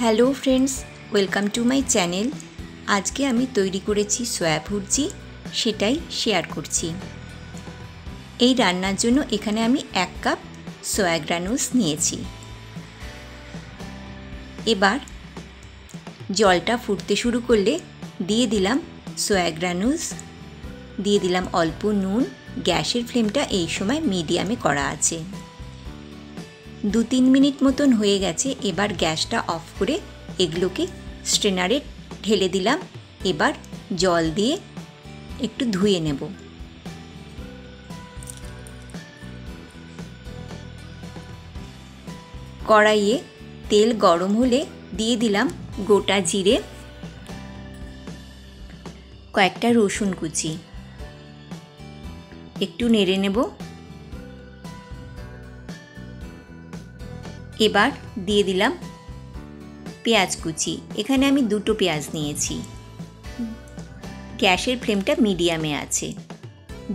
Hello friends, welcome to my channel. আজকে আমি তৈরি করেছি সয়া ভুর্জি, সেটাই শেয়ার করছি। এই রান্নার জন্য এখানে আমি 1 কাপ সয়া গ্রানুলস নিয়েছি। এবার জলটা ফুটতে শুরু করলে দিয়ে দিলাম সয়া গ্রানুলস, দিয়ে দিলাম অল্প নুন। গ্যাসের ফ্লেমটা এই সময় মিডিয়ামে করা আছে। 2-3 মিনিট মতন হয়ে গেছে। এবার গ্যাসটা অফ করে এগুলোকে স্ট্রেনারে ঢেলে দিলাম। এবার জল দিয়ে একটু ধুয়ে নেব। কড়াইয়ে তেল গরম হলে দিয়ে দিলাম গোটা জিরে, কয়েকটা রসুন কুচি, একটু নেড়ে নেব। এবার দিয়ে দিলাম পেঁয়াজ কুচি। এখানে আমি 2টো পেঁয়াজ নিয়েছি। গ্যাসের ফ্লেমটা মিডিয়ামে আছে।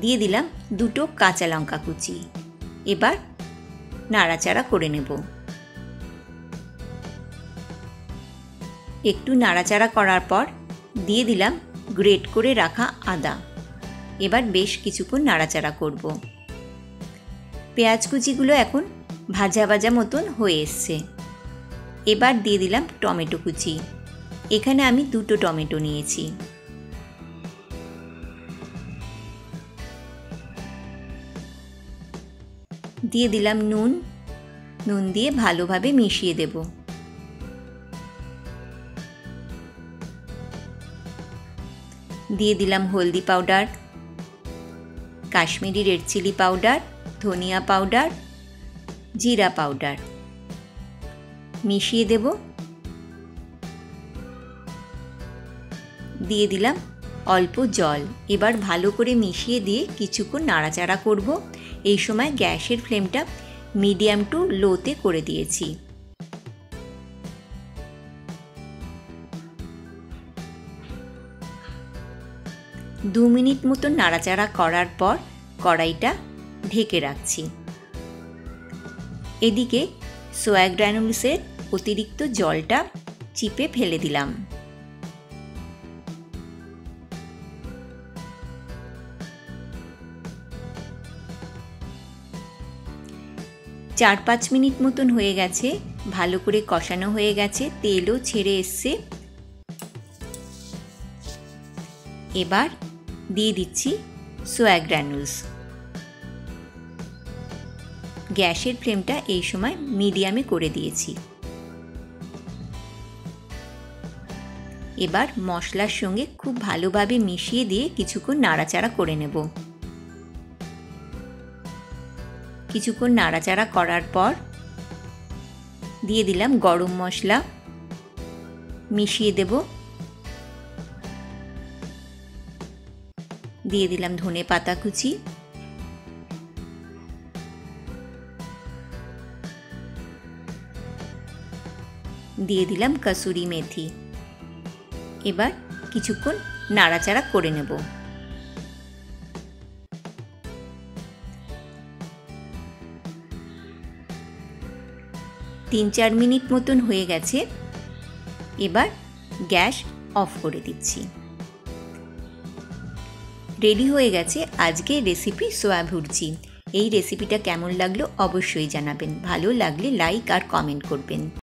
দিয়ে দিলাম 2টো কাঁচা লঙ্কা কুচি। এবার নাড়াচাড়া করে নেব। একটু নাড়াচাড়া করার পর দিয়ে দিলাম গ্রেট করে রাখা আদা। এবার বেশ কিছুক্ষণ নাড়াচাড়া করব। পেঁয়াজ কুচিগুলো এখন ভাজা ভাজা মতন হয়ে এসছে। এবার দিয়ে দিলাম টমেটো কুচি। এখানে আমি 2টো টমেটো নিয়েছি। দিয়ে দিলাম নুন দিয়ে ভালোভাবে মিশিয়ে দেব। দিয়ে দিলাম হলদি powder, Kashmiri red chilli powder, ধনিয়া পাউডার, জিরা পাউডার মিশিয়ে দেব। দিয়ে দিলাম অল্প জল। এবার ভালো করে মিশিয়ে দিয়ে কিছুক্ষণ নাড়াচাড়া করব। এই সময় গ্যাসের ফ্লেমটা মিডিয়াম টু লোতে করে দিয়েছি। দু মিনিট মতন নাড়াচাড়া করার পর কড়াইটা ঢেকে রাখছি। এদিকে সয়া গ্রানুলসের অতিরিক্ত জলটা চিপে ফেলে দিলাম। চার 5 মিনিট মতন হয়ে গেছে। ভালো করে কষানো হয়ে গেছে, তেলও ছেড়ে এসছে। এবার দিয়ে দিচ্ছি সয়া গ্রানুলস। গ্যাসের ফ্লেমটা এই সময় মিডিয়ামে করে দিয়েছি। এবার মশলার সঙ্গে খুব ভালোভাবে মিশিয়ে দিয়ে কিছুক্ষণ নাড়াচাড়া করে নেব। কিছুক্ষণ নাড়াচাড়া করার পর দিয়ে দিলাম গরম মশলা, মিশিয়ে দেব। দিয়ে দিলাম ধনে পাতা কুচি, দিয়ে দিলাম কসুরি মেথি। এবার কিছুক্ষণ নাড়াচাড়া করে নেব। তিন 4 মিনিট মতন হয়ে গেছে। এবার গ্যাস অফ করে দিচ্ছি। রেডি হয়ে গেছে আজকের রেসিপি সয়া ভুর্জি। এই রেসিপিটা কেমন লাগলো অবশ্যই জানাবেন। ভালো লাগলে লাইক আর কমেন্ট করবেন।